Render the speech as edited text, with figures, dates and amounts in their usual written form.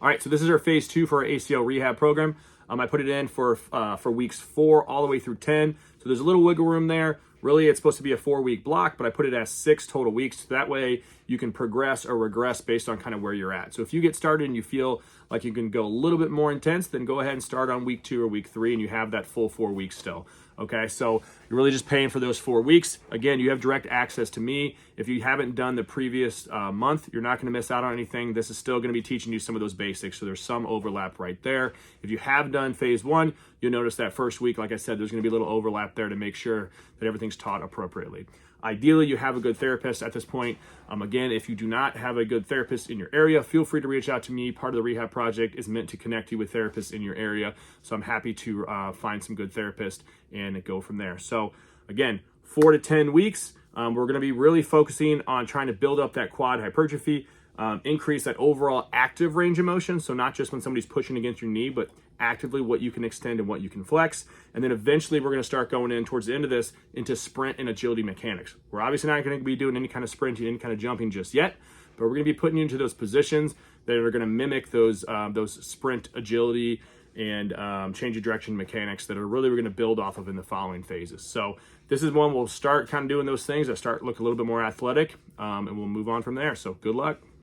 All right, so this is our phase 2 for our ACL rehab program. I put it in for weeks 4 all the way through 10. So there's a little wiggle room there. Really, it's supposed to be a 4-week block, but I put it as 6 total weeks. So that way you can progress or regress based on kind of where you're at. So if you get started and you feel like you can go a little bit more intense, then go ahead and start on week 2 or week 3 and you have that full 4 weeks still. Okay, so you're really just paying for those 4 weeks. Again, you have direct access to me. If you haven't done the previous month, you're not going to miss out on anything. This is still going to be teaching you some of those basics, so there's some overlap right there. If you have done phase 1, you'll notice that first week, like I said, there's going to be a little overlap there to make sure that everything's taught appropriately. Ideally, you have a good therapist at this point. Again, if you do not have a good therapist in your area, feel free to reach out to me. Part of the rehab project is meant to connect you with therapists in your area. So I'm happy to find some good therapists and go from there. So again, 4 to 10 weeks. We're going to be really focusing on trying to build up that quad hypertrophy, increase that overall active range of motion. So not just when somebody's pushing against your knee, but actively what you can extend and what you can flex. And then eventually we're going to start going in towards the end of this into sprint and agility mechanics. We're obviously not going to be doing any kind of sprinting, any kind of jumping just yet, but we're going to be putting you into those positions that are going to mimic those sprint agility and change of direction mechanics that are really we're going to build off of in the following phases. So this is one we'll start kind of doing those things that start look a little bit more athletic, and we'll move on from there. So good luck.